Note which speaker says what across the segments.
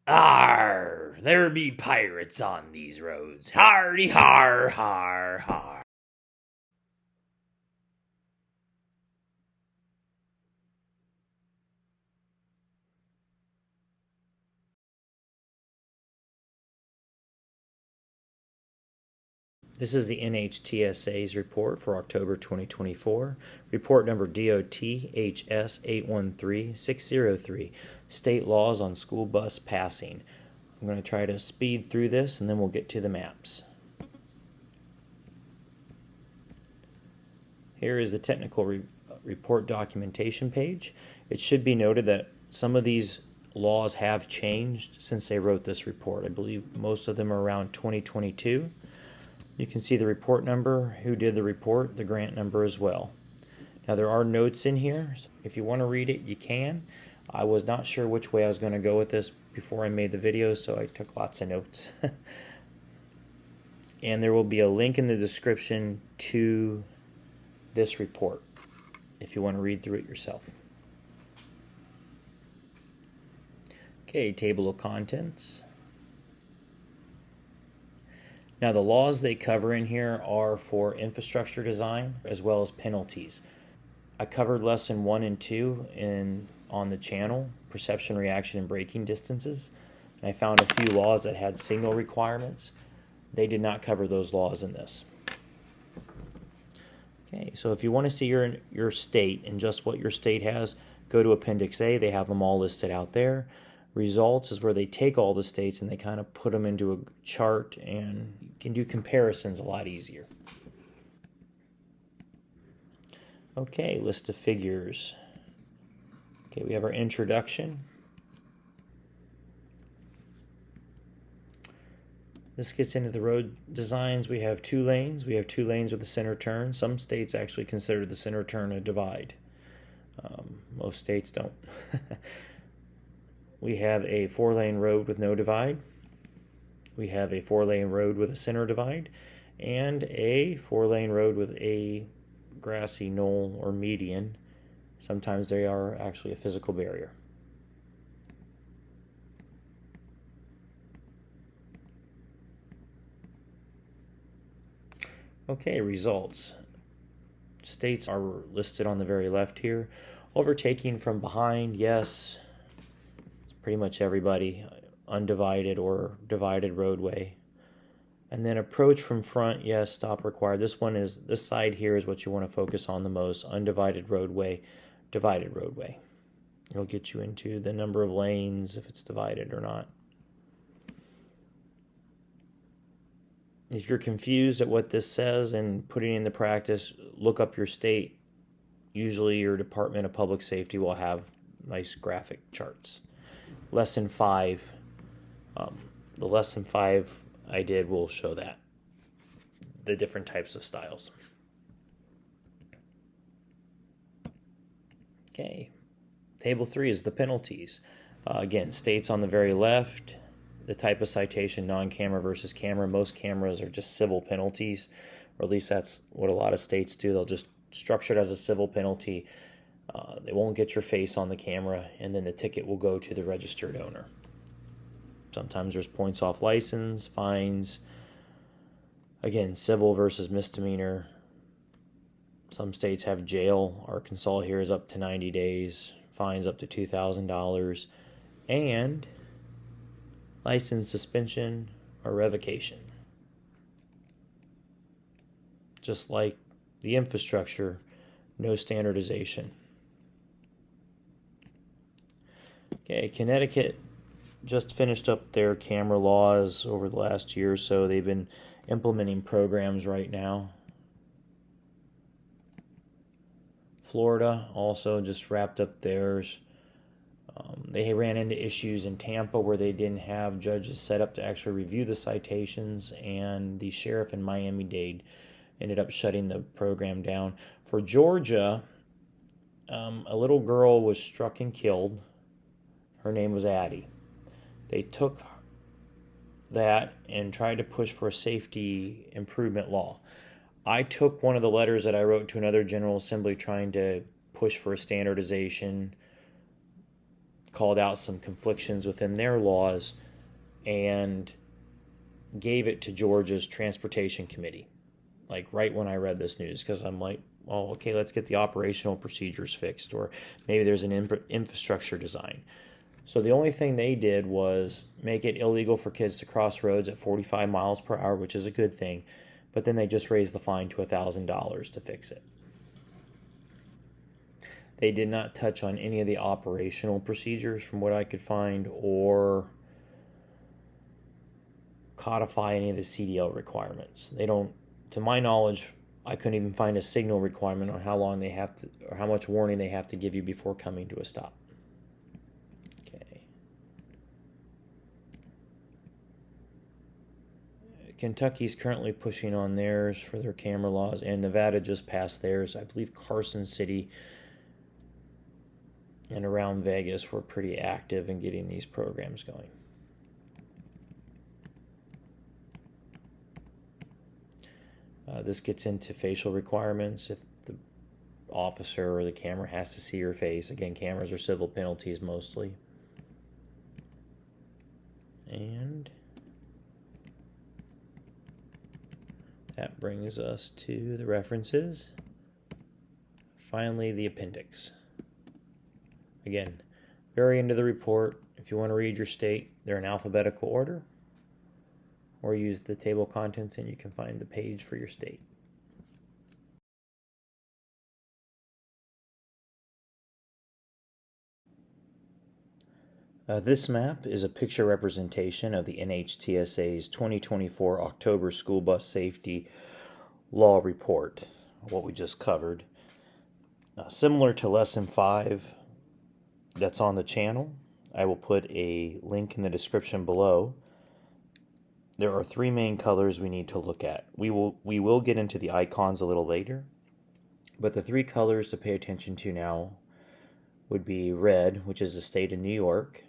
Speaker 1: Arr! There be pirates on these roads. Hardy har har har. This is the NHTSA's report for October 2024. Report number DOT-HS 813603, State Laws on School Bus Passing. I'm going to try to speed through this and then we'll get to the maps. Here is the technical report documentation page. It should be noted that some of these laws have changed since they wrote this report. I believe most of them are around 2022. You can see the report number, who did the report, the grant number as well. Now there are notes in here. If you want to read it, you can. I was not sure which way I was going to go with this before I made the video, so I took lots of notes. And there will be a link in the description to this report if you want to read through it yourself. Okay, table of contents. Now the laws they cover in here are for infrastructure design as well as penalties. I covered lesson 1 and 2 on the channel, perception, reaction, and braking distances. And I found a few laws that had signal requirements. They did not cover those laws in this. Okay, so if you want to see your state and just what your state has, go to Appendix A. They have them all listed out there. Results is where they take all the states and they kind of put them into a chart and you can do comparisons a lot easier. Okay, list of figures. Okay, we have our introduction. This gets into the road designs. We have 2 lanes. We have 2 lanes with a center turn. Some states actually consider the center turn a divide. Most states don't. We have a 4-lane road with no divide. We have a 4-lane road with a center divide. And a 4-lane road with a grassy knoll or median. Sometimes they are actually a physical barrier. Okay, results. States are listed on the very left here. Overtaking from behind, yes. Pretty much everybody, undivided or divided roadway. And then approach from front, yes, stop required. This side here is what you want to focus on the most. Undivided roadway, divided roadway. It'll get you into the number of lanes, if it's divided or not. If you're confused at what this says and putting it into practice, look up your state. Usually your Department of Public Safety will have nice graphic charts. Lesson 5, the lesson 5 I did will show that, the different types of styles. Okay, table 3 is the penalties. Again, states on the very left, the type of citation, non-camera versus camera. Most cameras are just civil penalties, or at least that's what a lot of states do. They'll just structure it as a civil penalty. They won't get your face on the camera, and then the ticket will go to the registered owner. Sometimes there's points off license, fines. Again, civil versus misdemeanor. Some states have jail. Arkansas here is up to 90 days, fines up to $2,000, and license suspension or revocation. Just like the infrastructure, no standardization. Okay, Connecticut just finished up their camera laws over the last year or so. They've been implementing programs right now. Florida also just wrapped up theirs. They ran into issues in Tampa where they didn't have judges set up to actually review the citations, and the sheriff in Miami-Dade ended up shutting the program down. For Georgia, a little girl was struck and killed. Her name was Addie. They took that and tried to push for a safety improvement law. I took one of the letters that I wrote to another General Assembly trying to push for a standardization called out some conflictions within their laws and gave it to Georgia's Transportation Committee, like right when I read this news, because I'm like, well, okay, let's get the operational procedures fixed, or maybe there's an infrastructure design. So the only thing they did was make it illegal for kids to cross roads at 45 miles per hour, which is a good thing, but then they just raised the fine to $1,000 to fix it. They did not touch on any of the operational procedures from what I could find, or codify any of the CDL requirements. They don't, to my knowledge, I couldn't even find a signal requirement on how long they have to, or how much warning they have to give you before coming to a stop. Okay. Kentucky's currently pushing on theirs for their camera laws, and Nevada just passed theirs. I believe Carson City and around Vegas were pretty active in getting these programs going. This gets into facial requirements. If the officer or the camera has to see your face, again, cameras are civil penalties mostly. And that brings us to the references. Finally, the appendix. Again, very end of the report. If you want to read your state, they're in alphabetical order, or use the table of contents and you can find the page for your state. This map is a picture representation of the NHTSA's 2024 October School Bus Safety Law Report, what we just covered. Similar to Lesson 5 that's on the channel, I will put a link in the description below. There are three main colors we need to look at. We will get into the icons a little later, but the three colors to pay attention to now would be red, which is the state of New York.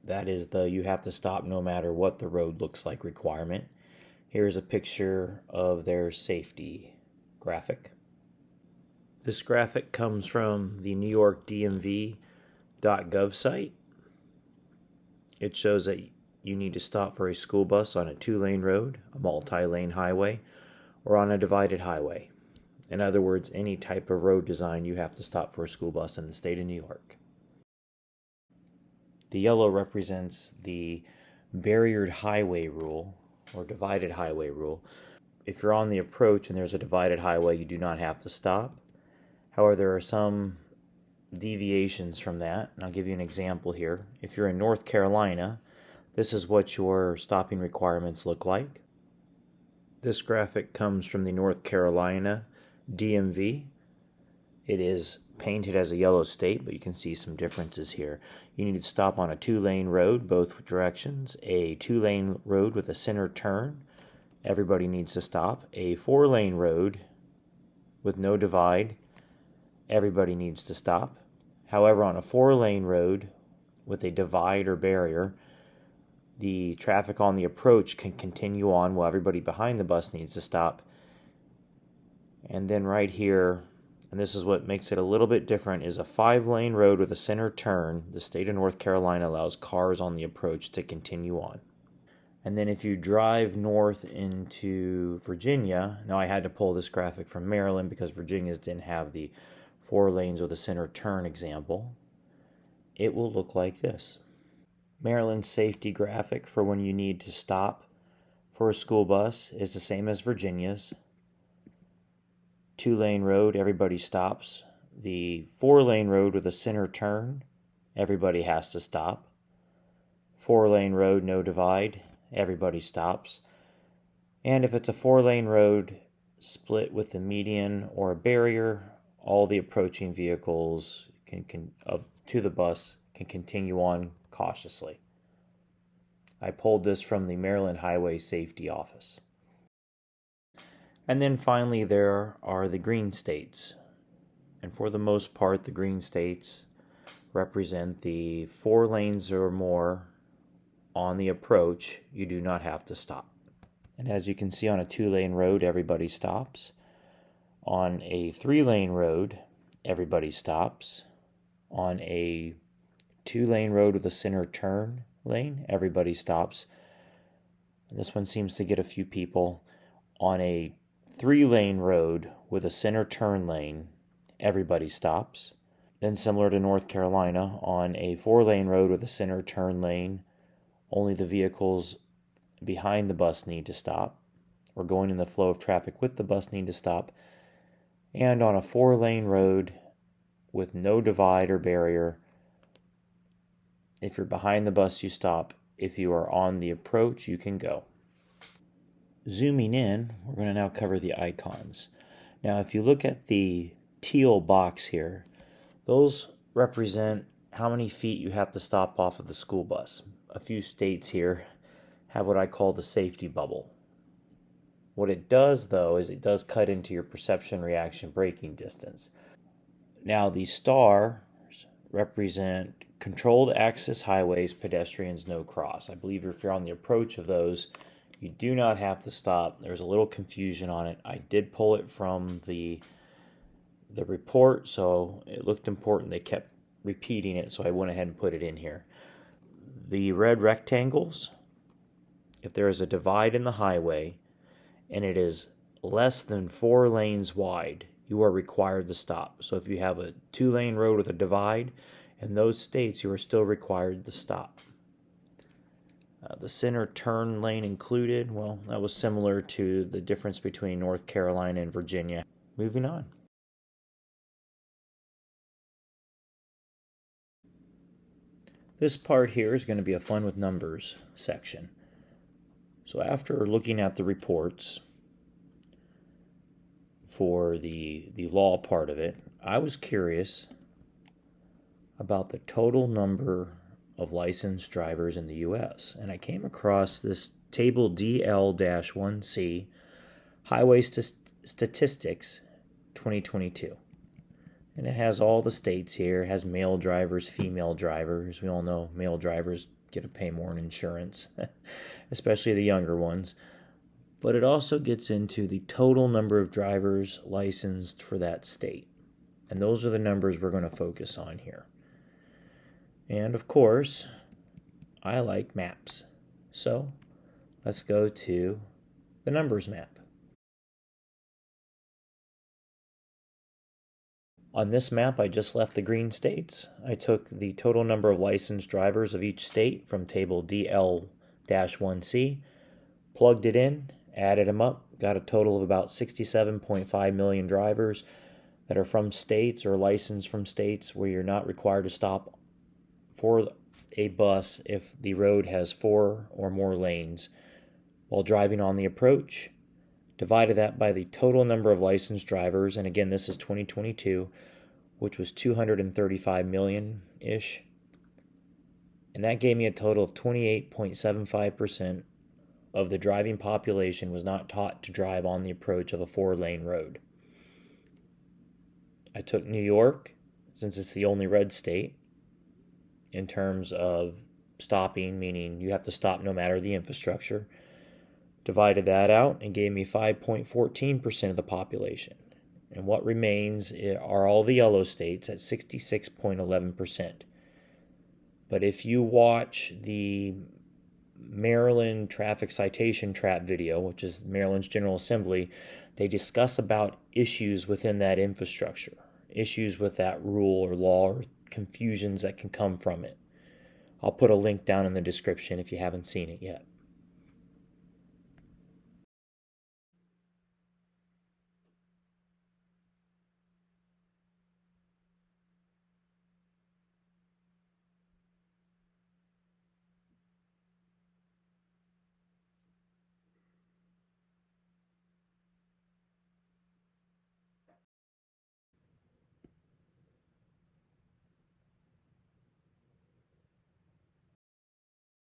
Speaker 1: That is the you have to stop no matter what the road looks like requirement. Here's a picture of their safety graphic. This graphic comes from the New York DMV.gov site. It shows that you need to stop for a school bus on a 2-lane road, a multi-lane highway, or on a divided highway. In other words, any type of road design, you have to stop for a school bus in the state of New York. The yellow represents the barriered highway rule, or divided highway rule. If you're on the approach and there's a divided highway, you do not have to stop. However, there are some deviations from that, and I'll give you an example here. If you're in North Carolina, this is what your stopping requirements look like. This graphic comes from the North Carolina DMV. It is painted as a yellow state, but you can see some differences here. You need to stop on a 2-lane road, both directions. A 2-lane road with a center turn, everybody needs to stop. A 4-lane road with no divide, everybody needs to stop. However, on a 4-lane road with a divide or barrier, the traffic on the approach can continue on while everybody behind the bus needs to stop. And then right here, and this is what makes it a little bit different, is a 5-lane road with a center turn. The state of North Carolina allows cars on the approach to continue on. And then if you drive north into Virginia, now I had to pull this graphic from Maryland because Virginia's didn't have the 4 lanes with a center turn example. It will look like this. Maryland's safety graphic for when you need to stop for a school bus is the same as Virginia's. 2-lane road, everybody stops. The 4-lane road with a center turn, everybody has to stop. 4-lane road, no divide, everybody stops. And if it's a 4-lane road split with a median or a barrier, all the approaching vehicles to the bus can continue on cautiously. I pulled this from the Maryland Highway Safety Office. And then finally there are the green states. And for the most part, the green states represent the 4 lanes or more on the approach. You do not have to stop. And as you can see, on a 2-lane road, everybody stops. On a 3-lane road, everybody stops. On a 2-lane road with a center turn lane, everybody stops. And this one seems to get a few people. On a 3-lane road with a center turn lane, everybody stops. Then similar to North Carolina, on a 4-lane road with a center turn lane, only the vehicles behind the bus need to stop, or going in the flow of traffic with the bus need to stop. And on a 4-lane road with no divide or barrier, if you're behind the bus, you stop. If you are on the approach, you can go. Zooming in, we're going to now cover the icons. Now, if you look at the teal box here, those represent how many feet you have to stop off of the school bus. A few states here have what I call the safety bubble. What it does, though, is it does cut into your perception, reaction, braking distance. Now, the stars represent controlled access highways, pedestrians, no cross. I believe if you're on the approach of those, you do not have to stop. There's a little confusion on it. I did pull it from the report, so it looked important. They kept repeating it, so I went ahead and put it in here. The red rectangles, if there is a divide in the highway and it is less than 4 lanes wide, you are required to stop. So if you have a 2-lane road with a divide, in those states, you are still required to stop. The center turn lane included, well, that was similar to the difference between North Carolina and Virginia. Moving on. This part here is going to be a fun with numbers section. So after looking at the reports for the law part of it, I was curious about the total number of licensed drivers in the U.S. And I came across this table DL-1C, Highway Statistics 2022. And it has all the states here. It has male drivers, female drivers. We all know male drivers get to pay more in insurance, especially the younger ones. But it also gets into the total number of drivers licensed for that state. And those are the numbers we're going to focus on here. And of course, I like maps. So let's go to the numbers map. On this map, I just left the green states. I took the total number of licensed drivers of each state from table DL-1C, plugged it in, added them up, got a total of about 67.5 million drivers that are from states or licensed from states where you're not required to stop for a bus if the road has 4 or more lanes while driving on the approach. Divided that by the total number of licensed drivers, and again, this is 2022, which was 235 million-ish. And that gave me a total of 28.75% of the driving population was not taught to drive on the approach of a 4-lane road. I took New York, since it's the only red state, in terms of stopping, meaning you have to stop no matter the infrastructure. Divided that out and gave me 5.14% of the population. And what remains are all the yellow states at 66.11%. But if you watch the Maryland Traffic Citation Trap video, which is Maryland's General Assembly, they discuss about issues within that infrastructure, issues with that rule or law or confusions that can come from it. I'll put a link down in the description if you haven't seen it yet.